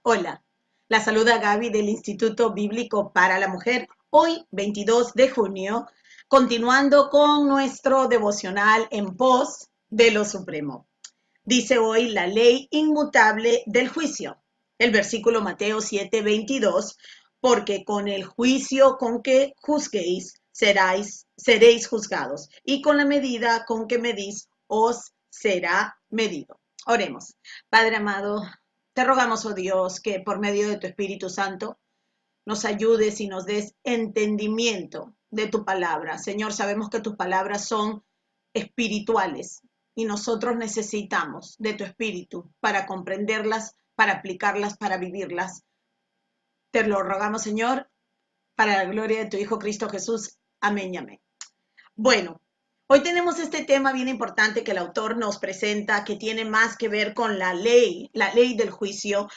Hola, la saluda Gaby del Instituto Bíblico para la Mujer, hoy 22 de junio, continuando con nuestro devocional en pos de lo supremo. Dice hoy la ley inmutable del juicio. El versículo Mateo 7:22, porque con el juicio con que juzguéis seréis juzgados, y con la medida con que medís os será medido. Oremos. Padre amado, te rogamos, oh Dios, que por medio de tu Espíritu Santo nos ayudes y nos des entendimiento de tu palabra. Señor, sabemos que tus palabras son espirituales y nosotros necesitamos de tu espíritu para comprenderlas, para aplicarlas, para vivirlas. Te lo rogamos, Señor, para la gloria de tu Hijo Cristo Jesús. Amén y amén. Bueno, hoy tenemos este tema bien importante que el autor nos presenta, que tiene más que ver con la ley del juicio,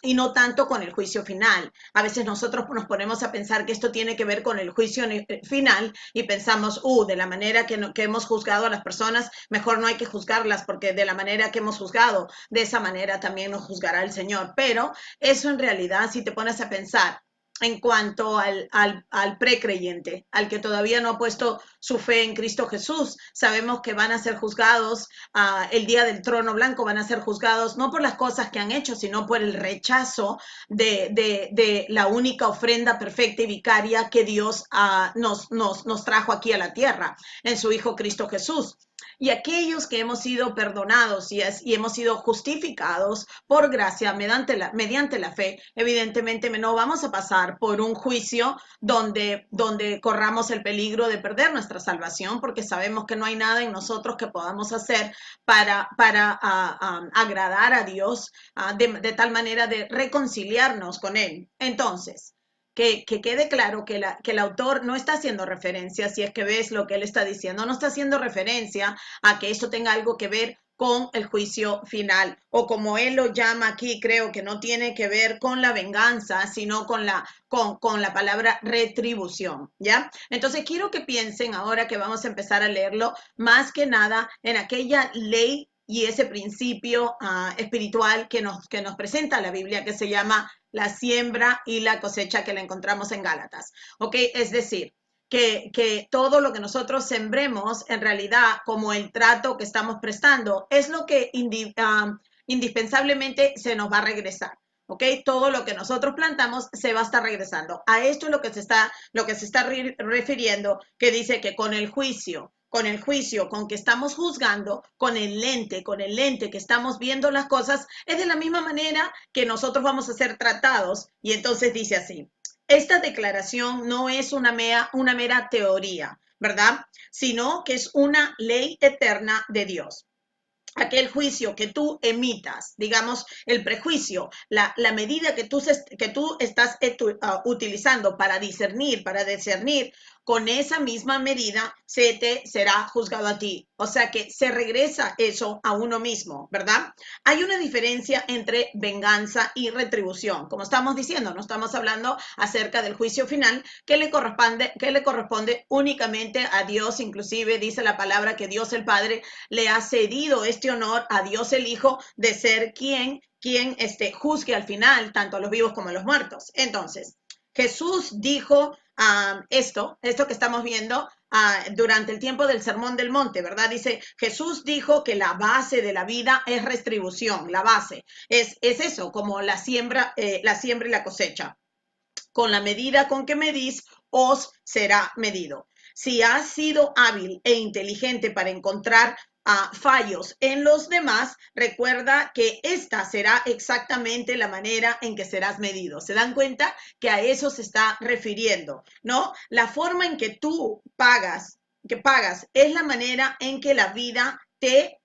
y no tanto con el juicio final. A veces nosotros nos ponemos a pensar que esto tiene que ver con el juicio final y pensamos, de la manera que hemos juzgado a las personas, mejor no hay que juzgarlas porque de la manera que hemos juzgado, de esa manera también nos juzgará el Señor. Pero eso en realidad, si te pones a pensar, en cuanto al precreyente, al que todavía no ha puesto su fe en Cristo Jesús. Sabemos que van a ser juzgados el día del trono blanco, van a ser juzgados no por las cosas que han hecho, sino por el rechazo de la única ofrenda perfecta y vicaria que Dios nos trajo aquí a la tierra, en su Hijo Cristo Jesús. Y aquellos que hemos sido perdonados y hemos sido justificados por gracia mediante la fe, evidentemente no vamos a pasar por un juicio donde corramos el peligro de perder nuestra salvación, porque sabemos que no hay nada en nosotros que podamos hacer para agradar a Dios, de tal manera de reconciliarnos con Él. Entonces, que quede claro que el autor no está haciendo referencia, si es que ves lo que él está diciendo, no está haciendo referencia a que esto tenga algo que ver con el juicio final, o como él lo llama aquí, creo que no tiene que ver con la venganza, sino con la palabra retribución, ¿ya? Entonces quiero que piensen ahora que vamos a empezar a leerlo, más que nada en aquella ley y ese principio espiritual que nos presenta la Biblia, que se llama la siembra y la cosecha, que la encontramos en Gálatas, ¿ok? Es decir, que todo lo que nosotros sembremos, en realidad, como el trato que estamos prestando, es lo que indispensablemente se nos va a regresar. ¿Ok? Todo lo que nosotros plantamos se va a estar regresando. A esto es lo que se está refiriendo, que dice que con el juicio con que estamos juzgando, con el lente que estamos viendo las cosas, es de la misma manera que nosotros vamos a ser tratados. Y entonces dice así: esta declaración no es una mera teoría, ¿verdad? Sino que es una ley eterna de Dios. Aquel juicio que tú emitas, digamos, el prejuicio, la medida que tú estás utilizando para discernir, con esa misma medida se te será juzgado a ti. O sea que se regresa eso a uno mismo, ¿verdad? Hay una diferencia entre venganza y retribución. Como estamos diciendo, no estamos hablando acerca del juicio final que le corresponde únicamente a Dios. Inclusive dice la palabra que Dios el Padre le ha cedido este honor a Dios el Hijo de ser quien juzgue al final tanto a los vivos como a los muertos. Entonces, Jesús dijo esto que estamos viendo durante el tiempo del Sermón del Monte, ¿verdad? Dice, Jesús dijo que la base de la vida es retribución, la base es eso, como la siembra y la cosecha. Con la medida con que medís, os será medido. Si has sido hábil e inteligente para encontrar fallos en los demás, recuerda que esta será exactamente la manera en que serás medido. ¿Se dan cuenta que a eso se está refiriendo? ¿No? La forma en que tú pagas es la manera en que la vida te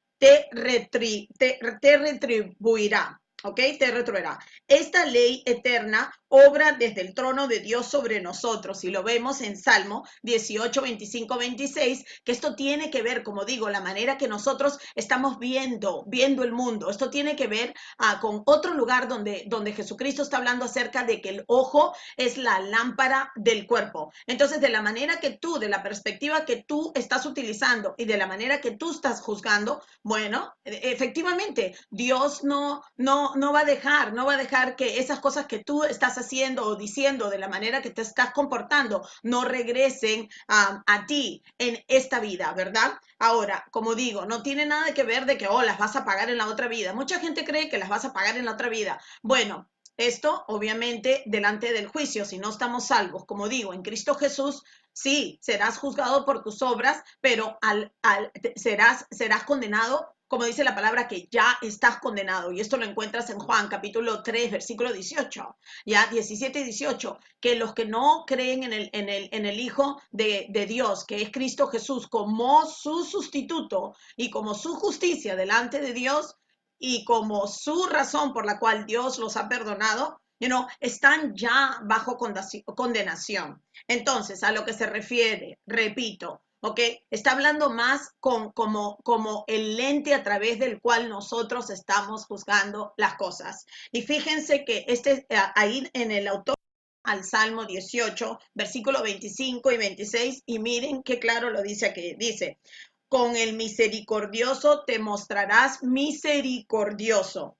retribuirá. ¿Ok? Te retribuirá. Esta ley eterna obra desde el trono de Dios sobre nosotros, y lo vemos en Salmo 18, 25, 26, que esto tiene que ver, como digo, la manera que nosotros estamos viendo el mundo. Esto tiene que ver con otro lugar donde Jesucristo está hablando acerca de que el ojo es la lámpara del cuerpo. Entonces, de la manera que tú, de la perspectiva que tú estás utilizando y de la manera que tú estás juzgando, bueno, efectivamente, Dios no no va a dejar que esas cosas que tú estás haciendo o diciendo de la manera que te estás comportando no regresen a ti en esta vida, ¿verdad? Ahora, como digo, no tiene nada que ver de que, oh, las vas a pagar en la otra vida. Mucha gente cree que las vas a pagar en la otra vida. Bueno, esto obviamente delante del juicio, si no estamos salvos, como digo, en Cristo Jesús, sí, serás juzgado por tus obras, pero serás condenado, como dice la palabra, que ya estás condenado. Y esto lo encuentras en Juan capítulo 3, versículo 18, ya 17 y 18, que los que no creen en el Hijo de Dios, que es Cristo Jesús, como su sustituto y como su justicia delante de Dios, y como su razón por la cual Dios los ha perdonado, están ya bajo condenación. Entonces, a lo que se refiere, repito, ¿ok? Está hablando más como el lente a través del cual nosotros estamos juzgando las cosas. Y fíjense que ahí en el autor al Salmo 18, versículo 25 y 26, y miren qué claro lo dice aquí. Dice, con el misericordioso te mostrarás misericordioso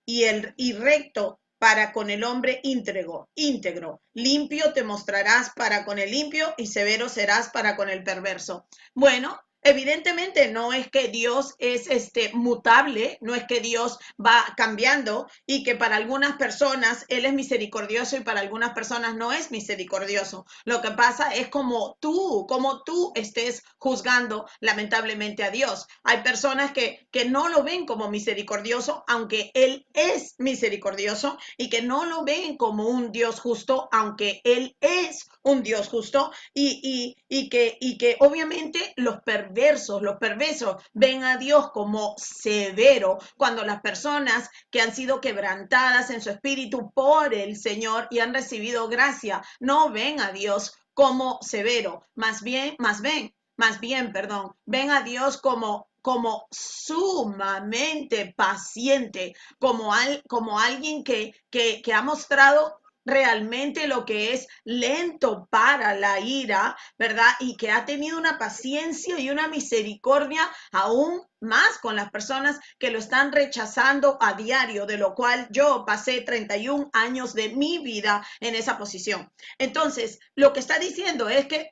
y recto para con el hombre íntegro. Limpio te mostrarás para con el limpio y severo serás para con el perverso. Bueno, evidentemente no es que Dios es mutable, no es que Dios va cambiando y que para algunas personas Él es misericordioso y para algunas personas no es misericordioso. Lo que pasa es como tú estés juzgando lamentablemente a Dios. Hay personas que no lo ven como misericordioso, aunque Él es misericordioso, y que no lo ven como un Dios justo, aunque Él es un Dios justo, y que obviamente los perversos ven a Dios como severo, cuando las personas que han sido quebrantadas en su espíritu por el Señor y han recibido gracia, no ven a Dios como severo, más bien, perdón, ven a Dios como sumamente paciente, como alguien que ha mostrado realmente lo que es lento para la ira, ¿verdad? Y que ha tenido una paciencia y una misericordia aún más con las personas que lo están rechazando a diario, de lo cual yo pasé 31 años de mi vida en esa posición. Entonces, lo que está diciendo es que,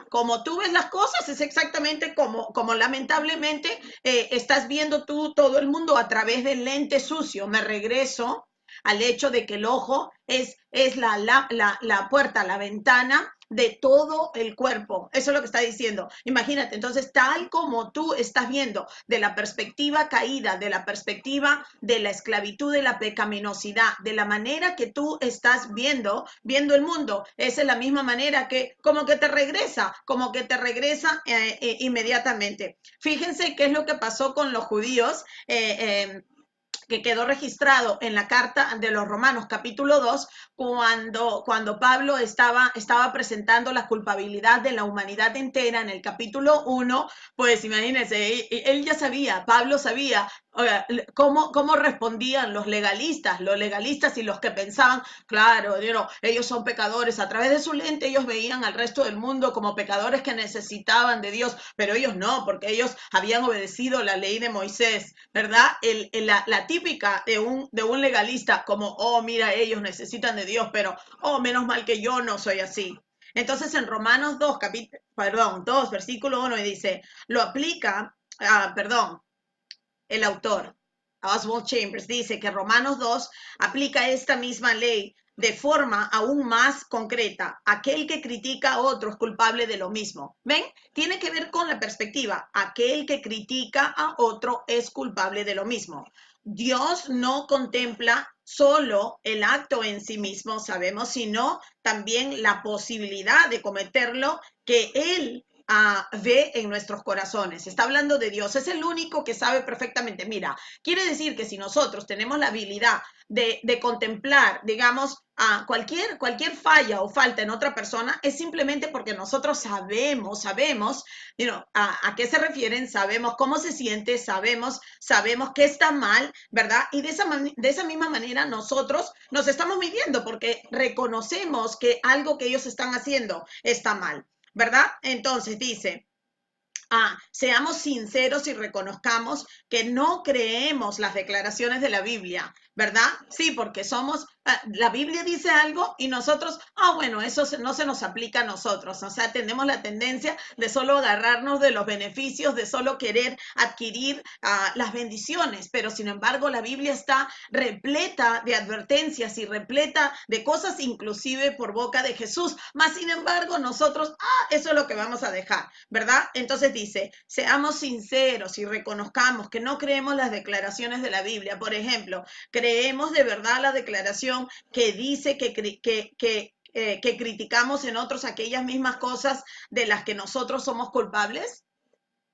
como tú ves las cosas, es exactamente como lamentablemente estás viendo tú todo el mundo a través del lente sucio. Me regreso al hecho de que el ojo es la puerta, la ventana de todo el cuerpo. Eso es lo que está diciendo. Imagínate, entonces, tal como tú estás viendo de la perspectiva caída, de la perspectiva de la esclavitud, de la pecaminosidad, de la manera que tú estás viendo el mundo, esa es la misma manera que como que te regresa inmediatamente. Fíjense qué es lo que pasó con los judíos, que quedó registrado en la carta de los Romanos capítulo 2, cuando Pablo estaba presentando la culpabilidad de la humanidad entera en el capítulo 1, pues imagínense, él ya sabía, Pablo sabía cómo respondían los legalistas y los que pensaban, claro, ellos son pecadores, a través de su lente ellos veían al resto del mundo como pecadores que necesitaban de Dios, pero ellos no, porque ellos habían obedecido la ley de Moisés, ¿verdad? La típica de un legalista, como, oh, mira, ellos necesitan de Dios, pero, oh, menos mal que yo no soy así. Entonces en Romanos 2, versículo 1, dice, lo aplica, el autor, Oswald Chambers, dice que Romanos 2 aplica esta misma ley de forma aún más concreta. Aquel que critica a otro es culpable de lo mismo. ¿Ven? Tiene que ver con la perspectiva. Aquel que critica a otro es culpable de lo mismo. Dios no contempla solo el acto en sí mismo, sabemos, sino también la posibilidad de cometerlo que Él ve en nuestros corazones. Está hablando de Dios, es el único que sabe perfectamente. Mira, quiere decir que si nosotros tenemos la habilidad de contemplar, digamos, cualquier falla o falta en otra persona, es simplemente porque nosotros sabemos, a qué se refieren, sabemos cómo se siente, sabemos qué está mal, ¿verdad? Y de esa misma manera nosotros nos estamos midiendo porque reconocemos que algo que ellos están haciendo está mal, ¿verdad? Entonces dice, Seamos sinceros y reconozcamos que no creemos las declaraciones de la Biblia, ¿verdad? Sí, porque la Biblia dice algo y nosotros, bueno, eso no se nos aplica a nosotros. O sea, tenemos la tendencia de solo agarrarnos de los beneficios, de solo querer adquirir las bendiciones, pero sin embargo la Biblia está repleta de advertencias y repleta de cosas inclusive por boca de Jesús, más sin embargo nosotros, eso es lo que vamos a dejar, ¿verdad? Entonces dice, seamos sinceros y reconozcamos que no creemos las declaraciones de la Biblia. Por ejemplo, creemos de verdad la declaración que dice que criticamos en otros aquellas mismas cosas de las que nosotros somos culpables.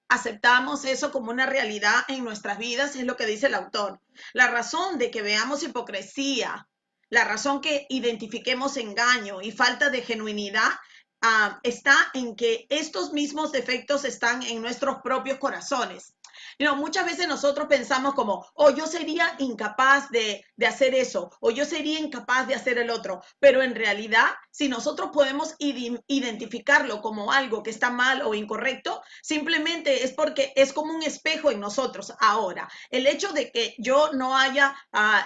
Aceptamos eso como una realidad en nuestras vidas, es lo que dice el autor. La razón de que veamos hipocresía, la razón que identifiquemos engaño y falta de genuinidad, está en que estos mismos defectos están en nuestros propios corazones. Muchas veces nosotros pensamos como, yo sería incapaz de hacer eso, o yo sería incapaz de hacer el otro, pero en realidad, si nosotros podemos identificarlo como algo que está mal o incorrecto, simplemente es porque es como un espejo en nosotros. Ahora, el hecho de que yo no haya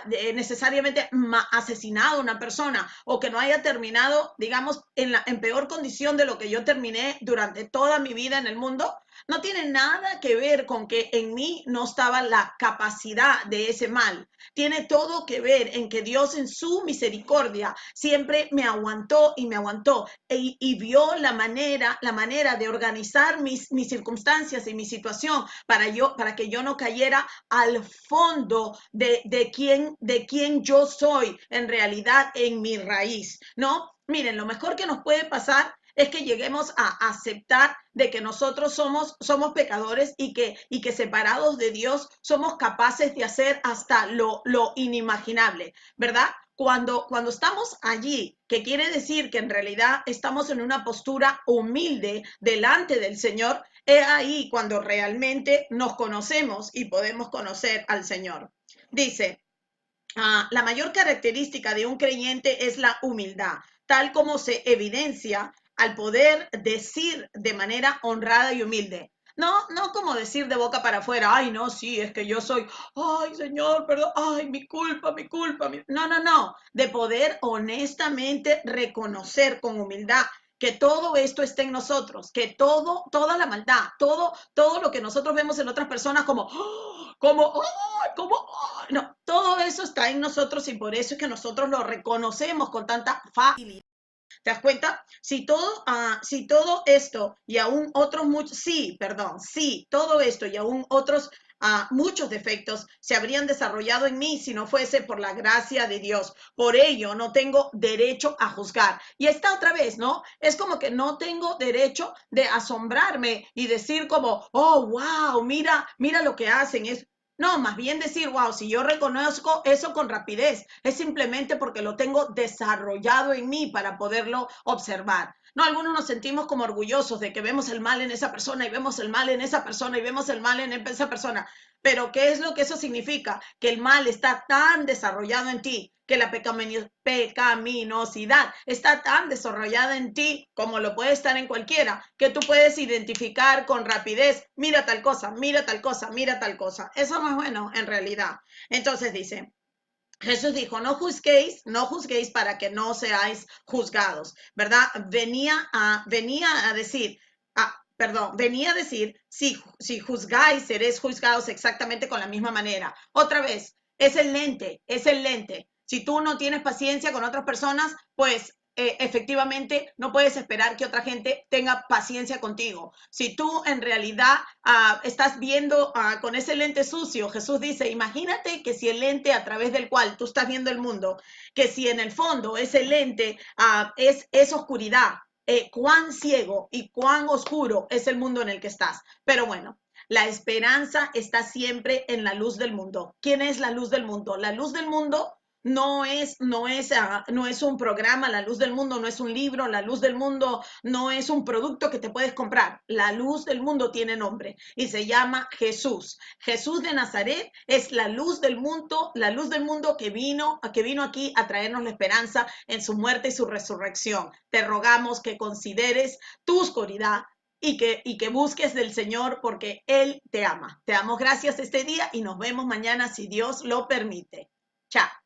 necesariamente asesinado a una persona o que no haya terminado, digamos, en peor condición de lo que yo terminé durante toda mi vida en el mundo, no tiene nada que ver con que en mí no estaba la capacidad de ese mal. Tiene todo que ver en que Dios en su misericordia siempre me aguantó y me aguantó y vio la manera de organizar mis circunstancias y mi situación para que yo no cayera al fondo de quién yo soy en realidad en mi raíz, ¿no? Miren, lo mejor que nos puede pasar es que lleguemos a aceptar de que nosotros somos pecadores y que separados de Dios somos capaces de hacer hasta lo inimaginable, ¿verdad? Cuando estamos allí, que quiere decir que en realidad estamos en una postura humilde delante del Señor, es ahí cuando realmente nos conocemos y podemos conocer al Señor. Dice, la mayor característica de un creyente es la humildad, tal como se evidencia al poder decir de manera honrada y humilde. No como decir de boca para afuera, ay, no, sí, es que yo soy, ay, Señor, perdón, ay, mi culpa, mi culpa. No, de poder honestamente reconocer con humildad que todo esto está en nosotros, que toda la maldad, todo lo que nosotros vemos en otras personas no, todo eso está en nosotros y por eso es que nosotros lo reconocemos con tanta facilidad. ¿Te das cuenta? Si todo esto y aún otros muchos, sí, todo esto y aún otros muchos defectos se habrían desarrollado en mí si no fuese por la gracia de Dios. Por ello, no tengo derecho a juzgar. Y esta otra vez, ¿no? Es como que no tengo derecho de asombrarme y decir como, oh, wow, mira lo que hacen. No, más bien decir, wow, si yo reconozco eso con rapidez, es simplemente porque lo tengo desarrollado en mí para poderlo observar. No, algunos nos sentimos como orgullosos de que vemos el mal en esa persona y vemos el mal en esa persona y vemos el mal en esa persona. Pero ¿qué es lo que eso significa? Que el mal está tan desarrollado en ti, que la pecaminosidad está tan desarrollada en ti como lo puede estar en cualquiera, que tú puedes identificar con rapidez, mira tal cosa, mira tal cosa, mira tal cosa. Eso no es bueno en realidad. Entonces dice, Jesús dijo, no juzguéis para que no seáis juzgados, ¿verdad? Venía a decir, si juzgáis, seréis juzgados exactamente con la misma manera. Otra vez, es el lente. Si tú no tienes paciencia con otras personas, pues efectivamente no puedes esperar que otra gente tenga paciencia contigo. Si tú en realidad estás viendo con ese lente sucio, Jesús dice, imagínate que si el lente a través del cual tú estás viendo el mundo, que si en el fondo ese lente es oscuridad, cuán ciego y cuán oscuro es el mundo en el que estás. Pero bueno, la esperanza está siempre en la luz del mundo. ¿Quién es la luz del mundo? La luz del mundo no es un programa, la luz del mundo no es un libro, la luz del mundo no es un producto que te puedes comprar. La luz del mundo tiene nombre y se llama Jesús. Jesús de Nazaret es la luz del mundo que vino aquí a traernos la esperanza en su muerte y su resurrección. Te rogamos que consideres tu oscuridad, y que busques del Señor porque Él te ama. Te damos gracias este día y nos vemos mañana si Dios lo permite. Chao.